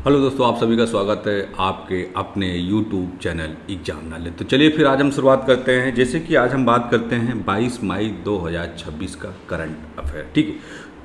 Hello दोस्तों, आप सभी का स्वागत है आपके अपने YouTube चैनल एग्जाम नॉलेज। तो चलिए फिर आज हम शुरुआत करते हैं। जैसे कि आज हम बात करते हैं 22 मई 2026 का करंट अफेयर। ठीक है,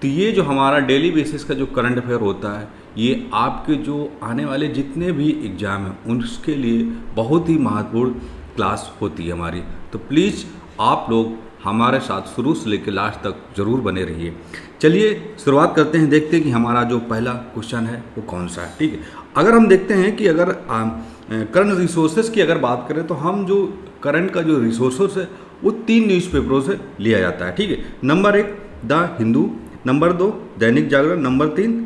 तो ये जो हमारा डेली बेसिस का जो करंट अफेयर होता है, ये आपके जो आने वाले जितने भी एग्ज़ाम हैं उसके लिए बहुत ही महत्वपूर्ण क्लास होती है हमारी। तो प्लीज़ आप लोग हमारे साथ शुरू से लेकर लास्ट तक ज़रूर बने रहिए। चलिए शुरुआत करते हैं, देखते हैं कि हमारा जो पहला क्वेश्चन है वो कौन सा है। ठीक है, अगर हम देखते हैं कि अगर करंट रिसोर्सेज की अगर बात करें तो हम जो करंट का जो रिसोर्सेज है वो 3 न्यूज़पेपरों से लिया जाता है। ठीक है, number 1 the Hindu, number 2 Dainik Jagran, number 3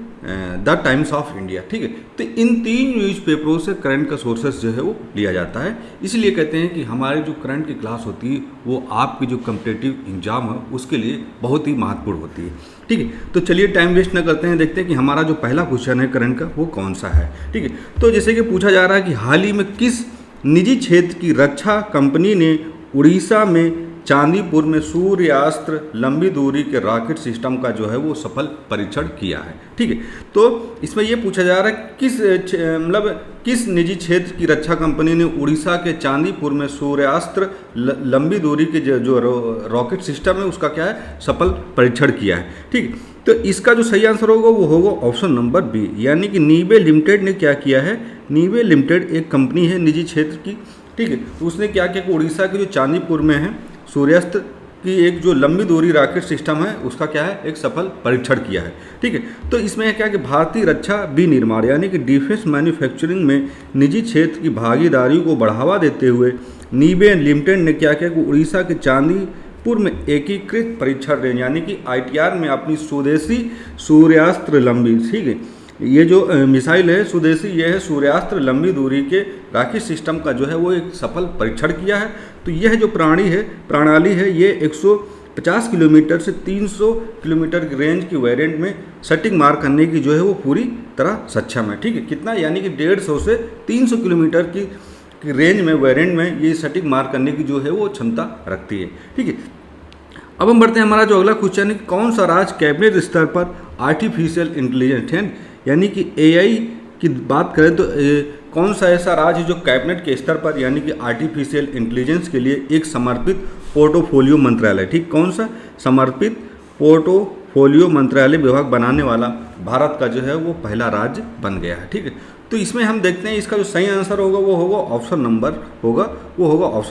the times of India. ठीक है, तो इन 3 न्यूज़पेपरों से करंट का सोर्सेस जो है वो लिया जाता है। इसलिए कहते हैं कि हमारी जो करंट की क्लास होती है वो आपकी जो कम्पिटिटिव एग्जाम है उसके लिए बहुत ही महत्वपूर्ण होती है। ठीक है, तो चलिए टाइम वेस्ट न करते हैं, देखते हैं कि हमारा जो पहला क्वेश्चन है करंट का वो कौन सा है। ठीक है, तो जैसे कि पूछा जा रहा है कि हाल ही में किस निजी क्षेत्र की रक्षा कंपनी ने उड़ीसा में चांदीपुर में सूर्यास्त्र लंबी दूरी के रॉकेट सिस्टम का जो है वो सफल परीक्षण किया है। ठीक है, तो इसमें ये पूछा जा रहा है किस निजी क्षेत्र की रक्षा कंपनी ने उड़ीसा के चांदीपुर में सूर्यास्त्र लंबी दूरी के जो रॉकेट सिस्टम है उसका क्या है सफल परीक्षण किया है। ठीक है, तो इसका जो सही आंसर होगा वो होगा ऑप्शन नंबर बी, यानी कि नीवे लिमिटेड ने क्या किया है। नीवे लिमिटेड एक कंपनी है निजी क्षेत्र की। ठीक है, तो उसने क्या किया कि उड़ीसा के जो चांदीपुर में है सूर्यास्त की एक जो लंबी दूरी रॉकेट सिस्टम है उसका क्या है एक सफल परीक्षण किया है। ठीक है, तो इसमें क्या कि भारतीय रक्षा विनिर्माण यानी कि डिफेंस मैन्युफैक्चरिंग में निजी क्षेत्र की भागीदारी को बढ़ावा देते हुए नीवे लिमिटेड ने क्या किया कि उड़ीसा के चांदीपुर में एकीकृत परीक्षण रेंज यानी कि ITR में अपनी स्वदेशी सूर्यास्त्र लंबी, ठीक है, ये जो मिसाइल है स्वदेशी, ये है सूर्यास्त्र लंबी दूरी के रॉकेट सिस्टम का जो है वो एक सफल परीक्षण किया है। तो यह जो प्रणाली है ये 150 किलोमीटर से 300 किलोमीटर की रेंज की वेरिएंट में सटिंग मार करने की जो है वो पूरी तरह सक्षम है। ठीक है, कितना यानी कि 150 से 300 किलोमीटर की रेंज में वेरिएंट में ये सटिंग मार करने की जो है वो क्षमता रखती है। ठीक है, अब हम बढ़ते हैं, हमारा जो अगला क्वेश्चन है कौन सा राज्य कैबिनेट स्तर पर आर्टिफिशियल इंटेलिजेंस यानी कि AI की बात करें तो कौन सा ऐसा राज्य जो कैबिनेट के स्तर पर यानी कि आर्टिफिशियल इंटेलिजेंस के लिए एक समर्पित पोर्टफोलियो मंत्रालय, ठीक, कौन सा समर्पित पोर्टफोलियो मंत्रालय विभाग बनाने वाला भारत का जो है वो पहला राज्य बन गया है। ठीक है, तो इसमें हम देखते हैं इसका जो सही आंसर होगा वो होगा ऑप्शन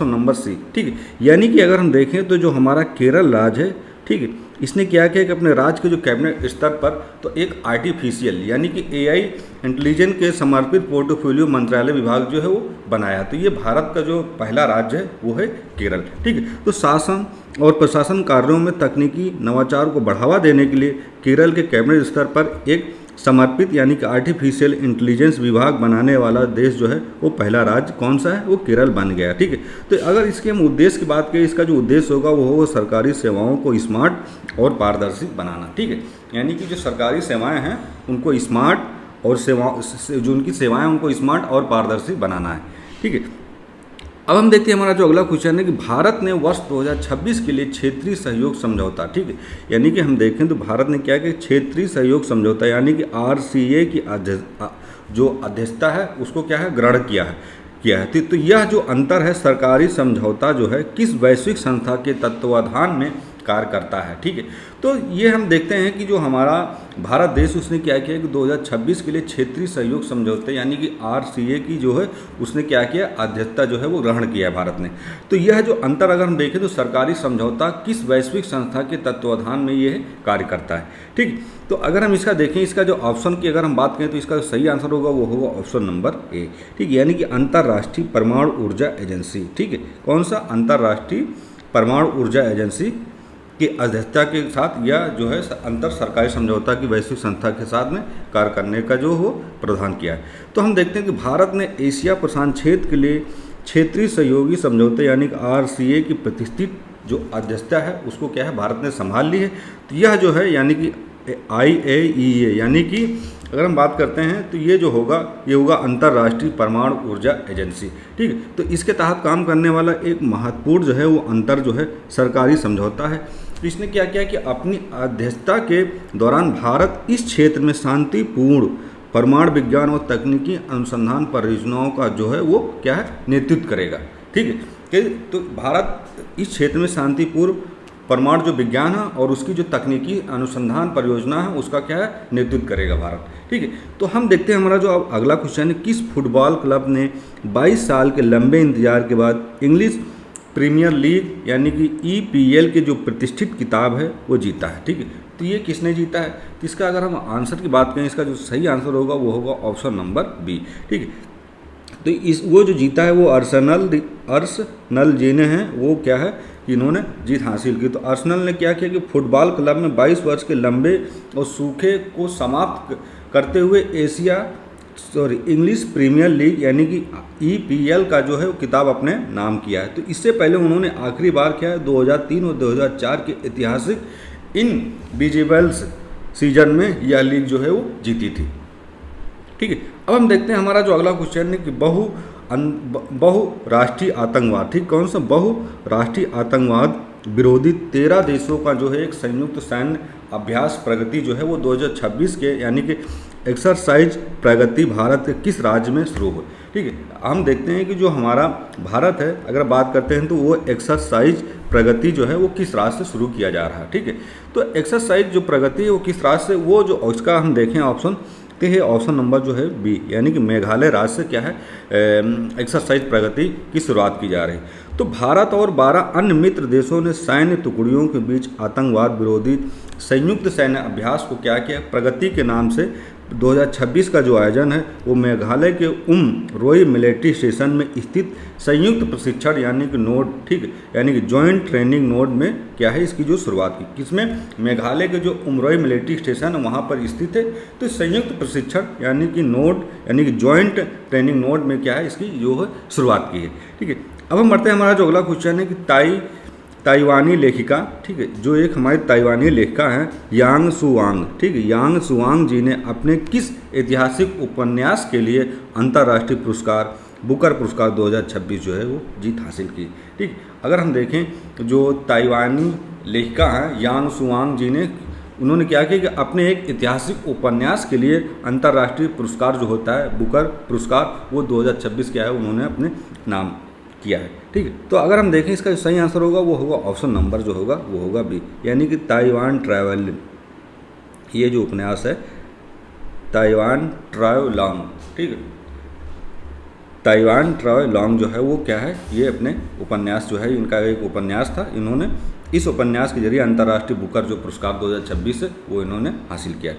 नंबर C। ठीक है, यानी कि अगर हम देखें तो जो हमारा केरल राज्य है, ठीक है, इसने क्या किया कि अपने राज्य के जो कैबिनेट स्तर पर तो एक आर्टिफिशियल यानी कि AI इंटेलिजेंस के समर्पित पोर्टफोलियो मंत्रालय विभाग जो है वो बनाया। तो ये भारत का जो पहला राज्य है वो है केरल। ठीक है, तो शासन और प्रशासन कार्यों में तकनीकी नवाचार को बढ़ावा देने के लिए केरल के कैबिनेट स्तर पर एक समर्पित यानी कि आर्टिफिशियल इंटेलिजेंस विभाग बनाने वाला देश जो है वो पहला राज्य कौन सा है वो केरल बन गया। ठीक है, तो अगर इसके हम उद्देश्य की बात करें, इसका जो उद्देश्य होगा वो होगा सरकारी सेवाओं को स्मार्ट और पारदर्शी बनाना। ठीक है, यानी कि जो सरकारी सेवाएं हैं उनको स्मार्ट और जो उनकी सेवाएं उनको स्मार्ट और पारदर्शी बनाना है। ठीक है, अब हम देखते हैं हमारा जो अगला क्वेश्चन है कि भारत ने वर्ष 2026 के लिए क्षेत्रीय सहयोग समझौता, ठीक है, यानी कि हम देखें तो भारत ने क्या किया क्षेत्रीय सहयोग समझौता यानी कि RCA की जो अध्यक्षता है उसको क्या है ग्रहण किया है। तो यह जो अंतर है सरकारी समझौता जो है किस वैश्विक संस्था के तत्वाधान में कार्य करता है। ठीक है, तो ये हम देखते हैं कि जो हमारा भारत देश उसने क्या किया कि 2026 के लिए क्षेत्रीय सहयोग समझौते यानी कि RCA की जो है उसने क्या किया अध्यक्षता जो है वो ग्रहण किया है भारत ने। तो यह जो अंतर अगर हम देखें तो सरकारी समझौता किस वैश्विक संस्था के तत्वाधान में ये कार्य करता है। ठीक, तो अगर हम इसका देखें इसका जो ऑप्शन की अगर हम बात करें तो इसका सही आंसर होगा वो होगा ऑप्शन नंबर A। ठीक, यानी कि अंतर्राष्ट्रीय परमाणु ऊर्जा एजेंसी। ठीक है, कौन सा अंतर्राष्ट्रीय परमाणु ऊर्जा एजेंसी की अध्यक्षता के साथ या जो है अंतर सरकारी समझौता की वैश्विक संस्था के साथ में कार्य करने का जो हो प्रावधान किया है। तो हम देखते हैं कि भारत ने एशिया प्रशांत क्षेत्र के लिए क्षेत्रीय सहयोगी समझौते यानी कि RCA की प्रतिष्ठित जो अध्यक्षता है उसको क्या है भारत ने संभाल ली है। तो यह जो है यानी कि IAEA यानी कि अगर हम बात करते हैं तो ये जो होगा ये होगा अंतर्राष्ट्रीय परमाणु ऊर्जा एजेंसी। ठीक है, तो इसके तहत काम करने वाला एक महत्वपूर्ण जो है वो अंतर जो है सरकारी समझौता है। तो इसने क्या किया कि अपनी अध्यक्षता के दौरान भारत इस क्षेत्र में शांतिपूर्ण परमाणु विज्ञान और तकनीकी अनुसंधान परियोजनाओं का जो है वो क्या है नेतृत्व करेगा। ठीक है तो भारत इस क्षेत्र में शांतिपूर्ण परमाणु जो विज्ञान है और उसकी जो तकनीकी अनुसंधान परियोजना है उसका क्या है नेतृत्व करेगा भारत। ठीक है तो हम देखते हैं हमारा जो अब अगला क्वेश्चन है, किस फुटबॉल क्लब ने 22 साल के लंबे इंतजार के बाद इंग्लिश प्रीमियर लीग यानी कि EPL के जो प्रतिष्ठित किताब है वो जीता है। ठीक है तो ये किसने जीता है, तो इसका अगर हम आंसर की बात करें, इसका जो सही आंसर होगा वो होगा ऑप्शन नंबर बी। ठीक है तो वो जो जीता है वो अर्सनल जी ने हैं, वो क्या है कि इन्होंने जीत हासिल की। तो अर्सनल ने क्या किया कि फुटबॉल क्लब में 22 वर्ष के लंबे और सूखे को समाप्त करते हुए इंग्लिश प्रीमियर लीग यानी कि EPL का जो है वो किताब अपने नाम किया है। तो इससे पहले उन्होंने आखिरी बार क्या है 2003 और 2004 के ऐतिहासिक इनविजिबल्स सीजन में यह लीग जो है वो जीती थी। ठीक है अब हम देखते हैं हमारा जो अगला क्वेश्चन है कि बहुराष्ट्रीय आतंकवाद। ठीक कौन सा बहुराष्ट्रीय आतंकवाद विरोधी 13 देशों का जो है एक संयुक्त सैन्य अभ्यास प्रगति जो है वो 2026 के यानी कि एक्सरसाइज प्रगति भारत के किस राज्य में शुरू हुई। ठीक है हम देखते हैं कि जो हमारा भारत है अगर बात करते हैं तो वो एक्सरसाइज प्रगति जो है वो किस राज्य से शुरू किया जा रहा है। ठीक है तो एक्सरसाइज जो प्रगति है वो किस राज्य से, वो जो उसका हम देखें ऑप्शन तो ये ऑप्शन नंबर जो है बी यानी कि मेघालय राज्य से क्या है एक्सरसाइज प्रगति की शुरुआत की जा रही। तो भारत और 12 अन्य मित्र देशों ने सैन्य टुकड़ियों के बीच आतंकवाद विरोधी संयुक्त सैन्य अभ्यास को क्या किया प्रगति के नाम से 2026 का जो आयोजन है वो मेघालय के रोई मिलिट्री स्टेशन में स्थित संयुक्त प्रशिक्षण यानी कि नोड ठीक यानी कि जॉइंट ट्रेनिंग नोड में क्या है इसकी जो शुरुआत की, किसमें मेघालय के जो उमरोई मिलिट्री स्टेशन है वहाँ पर स्थित है। तो संयुक्त प्रशिक्षण यानी कि नोड यानी कि जॉइंट ट्रेनिंग नोड में क्या है इसकी जो है शुरुआत की है। ठीक है अब हम बढ़ते हैं हमारा जो अगला क्वेश्चन है कि ताइवानी लेखिका ठीक है जो एक हमारी ताइवानी लेखिका हैं यांग सुवांग। ठीक है यांग सुवांग जी ने अपने किस ऐतिहासिक उपन्यास के लिए अंतर्राष्ट्रीय पुरस्कार बुकर पुरस्कार 2026 जो है वो जीत हासिल की। ठीक अगर हम देखें जो ताइवानी लेखिका हैं यांग सुवांग जी ने उन्होंने क्या किया कि अपने एक ऐतिहासिक उपन्यास के लिए अंतर्राष्ट्रीय पुरस्कार जो होता है बुकर पुरस्कार वो 2026 क्या है उन्होंने अपने नाम किया है। ठीक है तो अगर हम देखें इसका जो सही आंसर होगा वो होगा ऑप्शन नंबर जो होगा वो होगा बी यानी कि ताइवान ट्रैवल। ये जो उपन्यास है ताइवान ट्रैवलॉन्ग। ठीक है ताइवान ट्रैवलॉन्ग जो है वो क्या है ये अपने उपन्यास जो है इनका एक उपन्यास था, इन्होंने इस उपन्यास के जरिए अंतर्राष्ट्रीय बुकर जो पुरस्कार 2026 है वो इन्होंने हासिल किया।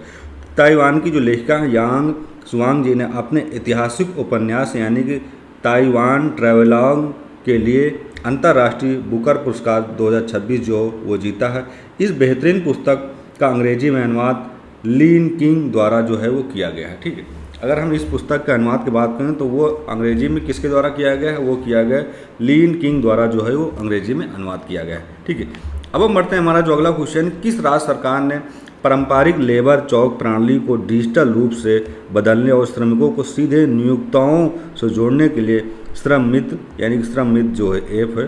ताइवान की जो लेखिका यांग सुवांग जी ने अपने ऐतिहासिक उपन्यास यानी कि ताइवान ट्रैवलॉन्ग के लिए अंतर्राष्ट्रीय बुकर पुरस्कार 2026 जो वो जीता है। इस बेहतरीन पुस्तक का अंग्रेजी में अनुवाद लीन किंग द्वारा जो है वो किया गया है। ठीक है अगर हम इस पुस्तक के अनुवाद की बात करें तो वो अंग्रेजी में किसके द्वारा किया गया है, वो किया गया लीन किंग द्वारा जो है वो अंग्रेजी में अनुवाद किया गया है। ठीक है अब हम बढ़ते हैं हमारा जो अगला क्वेश्चन, किस राज्य सरकार ने पारंपरिक लेबर चौक प्रणाली को डिजिटल रूप से बदलने और श्रमिकों को सीधे नियोक्ताओं से जोड़ने के लिए श्रम मित्र यानी कि श्रम मित्र जो है ऐप है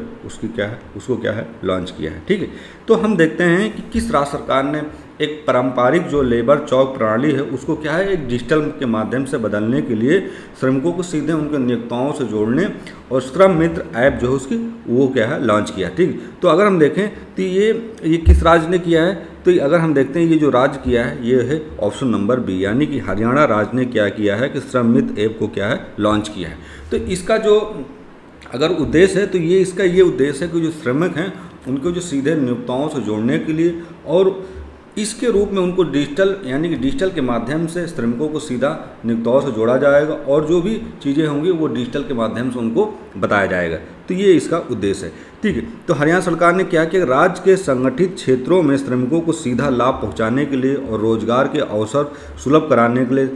उसको क्या है लॉन्च किया है। ठीक है तो हम देखते हैं कि किस राज्य सरकार ने एक पारंपरिक जो लेबर चौक प्रणाली है उसको क्या है एक डिजिटल के माध्यम से बदलने के लिए श्रमिकों को सीधे उनके नियोक्ताओं से जोड़ने और श्रम मित्र ऐप जो है उसकी वो क्या है लॉन्च किया। ठीक तो अगर हम देखें तो ये किस राज्य ने किया है, तो अगर हम देखते हैं ये जो राज्य किया है ये है ऑप्शन नंबर बी यानी कि हरियाणा राज्य ने क्या किया है कि श्रम मित्र ऐप को क्या है लॉन्च किया है। तो इसका जो अगर उद्देश्य है तो ये उद्देश्य है कि जो श्रमिक हैं उनको जो सीधे नियोक्ताओं से जोड़ने के लिए और इसके रूप में उनको डिजिटल यानी कि डिजिटल के माध्यम से श्रमिकों को सीधा नियोक्ताओं से जोड़ा जाएगा और जो भी चीज़ें होंगी वो डिजिटल के माध्यम से उनको बताया जाएगा। तो ये इसका उद्देश्य है। ठीक है तो हरियाणा सरकार ने क्या किया, राज्य के संगठित क्षेत्रों में श्रमिकों को सीधा लाभ पहुँचाने के लिए और रोजगार के अवसर सुलभ कराने के लिए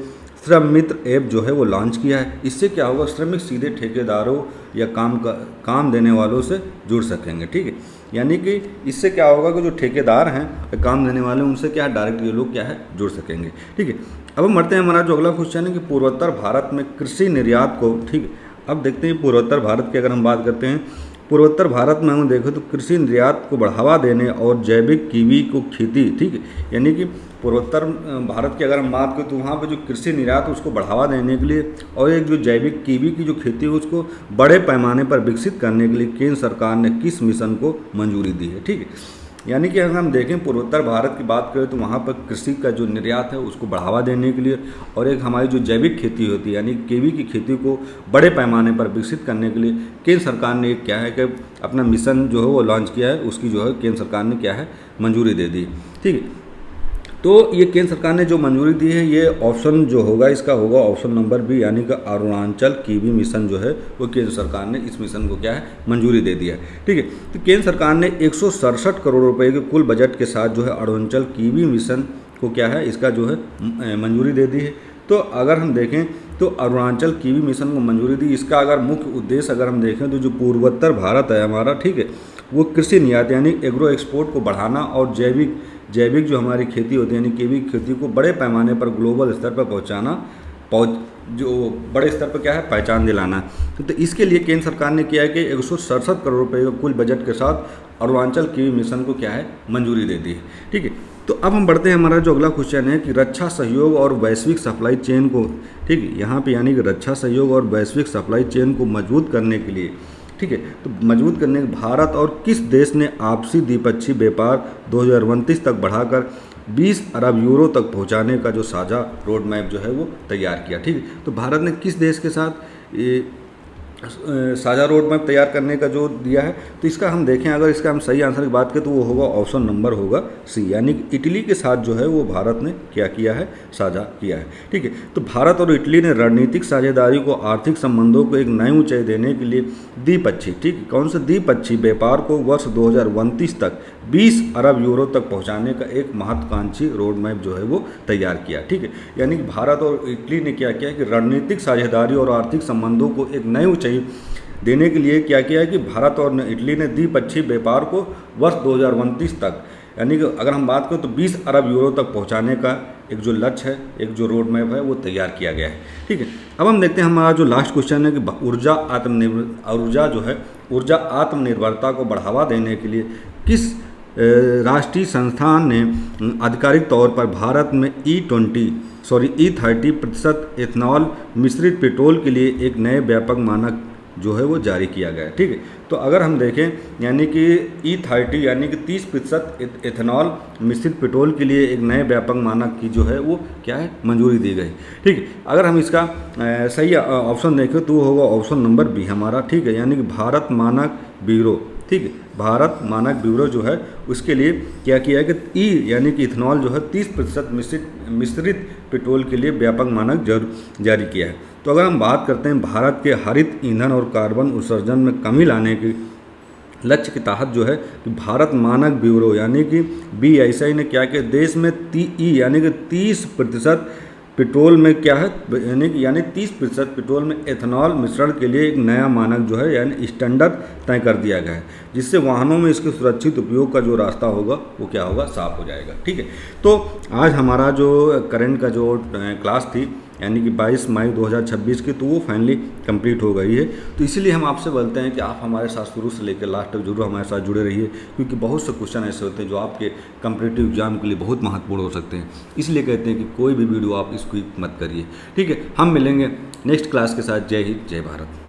श्रम मित्र ऐप जो है वो लॉन्च किया है। इससे क्या होगा, श्रमिक सीधे ठेकेदारों या काम देने वालों से जुड़ सकेंगे। ठीक है यानी कि इससे क्या होगा कि जो ठेकेदार हैं काम देने वाले उनसे क्या है डायरेक्ट ये लोग क्या है जुड़ सकेंगे। ठीक है अब हम बढ़ते हैं हमारा जो अगला क्वेश्चन है कि पूर्वोत्तर भारत में कृषि निर्यात को ठीक अब देखते हैं पूर्वोत्तर भारत की अगर हम बात करते हैं पूर्वोत्तर भारत में हम देखें तो कृषि निर्यात को बढ़ावा देने और जैविक कीवी को खेती, ठीक है, यानी कि पूर्वोत्तर भारत की अगर हम बात करें तो वहाँ पे जो कृषि निर्यात है उसको बढ़ावा देने के लिए और एक जो जैविक कीवी की जो खेती है उसको बड़े पैमाने पर विकसित करने के लिए केंद्र सरकार ने किस मिशन को मंजूरी दी है, ठीक है। यानी कि अगर हम देखें पूर्वोत्तर भारत की बात करें तो वहाँ पर कृषि का जो निर्यात है उसको बढ़ावा देने के लिए और एक हमारी जो जैविक खेती होती है यानी कीवी की खेती को बड़े पैमाने पर विकसित करने के लिए केंद्र सरकार ने क्या है कि अपना मिशन जो है वो लॉन्च किया है, उसकी जो है केंद्र सरकार ने क्या है मंजूरी दे दी, ठीक है। तो ये केंद्र सरकार ने जो मंजूरी दी है ये ऑप्शन जो होगा इसका होगा ऑप्शन नंबर बी, यानी कि अरुणाचल कीवी मिशन जो है वो केंद्र सरकार ने इस मिशन को क्या है मंजूरी दे दिया है, ठीक है। तो केंद्र सरकार ने 167 करोड़ रुपए के कुल बजट के साथ जो है अरुणाचल कीवी मिशन को क्या है इसका जो है मंजूरी दे दी है। तो अगर हम देखें तो अरुणाचल कीवी मिशन को मंजूरी दी, इसका अगर मुख्य उद्देश्य अगर हम देखें तो जो पूर्वोत्तर भारत है हमारा, ठीक है, वो कृषि निर्यात यानी एग्रो एक्सपोर्ट को बढ़ाना और जैविक जो हमारी खेती होती है यानी कीवी खेती को बड़े पैमाने पर ग्लोबल स्तर पर जो बड़े स्तर पर क्या है पहचान दिलाना है। तो इसके लिए केंद्र सरकार ने किया है कि 167 करोड़ रुपए के कुल बजट के साथ अरुणाचल कीवी मिशन को क्या है मंजूरी दे दी है, ठीक है। तो अब हम बढ़ते हैं, हमारा जो अगला क्वेश्चन है कि रक्षा सहयोग और वैश्विक सप्लाई चेन को, ठीक है, यहाँ पे यानी कि रक्षा सहयोग और वैश्विक सप्लाई चेन को मजबूत करने के लिए, ठीक है, तो मजबूत करने के भारत और किस देश ने आपसी द्विपक्षीय व्यापार 2029 तक बढ़ाकर 20 अरब यूरो तक पहुंचाने का जो साझा रोड मैप जो है वो तैयार किया, ठीक है। तो भारत ने किस देश के साथ ये साझा रोड मैप तैयार करने का जो दिया है, तो इसका हम देखें अगर इसका हम सही आंसर की बात करें तो वो होगा ऑप्शन नंबर होगा सी, यानी कि इटली के साथ जो है वो भारत ने क्या किया है साझा किया है, ठीक है। तो भारत और इटली ने रणनीतिक साझेदारी को आर्थिक संबंधों को एक नई ऊंचाई देने के लिए द्विपक्षीय, ठीक है, कौन सा द्विपक्षीय व्यापार को वर्ष 2029 तक 20 अरब यूरो तक पहुंचाने का एक महत्वाकांक्षी रोड मैप जो है वो तैयार किया, ठीक है। यानी कि भारत और इटली ने क्या किया कि रणनीतिक साझेदारी और आर्थिक संबंधों को एक नई ऊंचाई देने के लिए क्या किया है कि भारत और इटली ने द्विपक्षीय व्यापार को वर्ष 2029 तक यानी कि अगर हम बात करें तो 20 अरब यूरो तक पहुंचाने का एक जो लक्ष्य है, एक जो रोड मैप है वो तैयार किया गया है, ठीक है। अब हम देखते हैं हमारा जो लास्ट क्वेश्चन है कि ऊर्जा आत्मनिर्भरता को बढ़ावा देने के लिए किस राष्ट्रीय संस्थान ने आधिकारिक तौर पर भारत में E30% एथनॉल मिश्रित पेट्रोल के लिए एक नए व्यापक मानक जो है वो जारी किया गया है, ठीक है। तो अगर हम देखें यानी कि E30 यानी कि 30% एथनॉल मिश्रित पेट्रोल के लिए एक नए व्यापक मानक की जो है वो क्या है मंजूरी दी गई, ठीक है। अगर हम इसका सही ऑप्शन देखें तो वो होगा ऑप्शन नंबर बी हमारा, ठीक है, यानी कि भारत मानक ब्यूरो, ठीक है, भारत मानक ब्यूरो जो है उसके लिए क्या किया है कि यानी कि इथेनॉल जो है 30% मिश्रित पेट्रोल के लिए व्यापक मानक जारी किया है। तो अगर हम बात करते हैं भारत के हरित ईंधन और कार्बन उत्सर्जन में कमी लाने के लक्ष्य के तहत जो है कि भारत मानक ब्यूरो यानी कि BICI ने क्या किया देश में यानी कि 30% पेट्रोल में क्या है यानी 30% पेट्रोल में एथनॉल मिश्रण के लिए एक नया मानक जो है यानी स्टैंडर्ड तय कर दिया गया है, जिससे वाहनों में इसके सुरक्षित उपयोग का जो रास्ता होगा वो क्या होगा साफ हो जाएगा, ठीक है। तो आज हमारा जो करंट का जो क्लास थी यानी कि 22 मई 2026 की, तो वो फाइनली कंप्लीट हो गई है। तो इसीलिए हम आपसे बोलते हैं कि आप हमारे साथ शुरू से लेकर लास्ट तक जरूर हमारे साथ जुड़े रहिए, क्योंकि बहुत से क्वेश्चन ऐसे होते हैं जो आपके कॉम्पिटिटिव एग्जाम के लिए बहुत महत्वपूर्ण हो सकते हैं। इसलिए कहते हैं कि कोई भी वीडियो आप स्किप मत करिए, ठीक है। हम मिलेंगे नेक्स्ट क्लास के साथ। जय हिंद, जय भारत।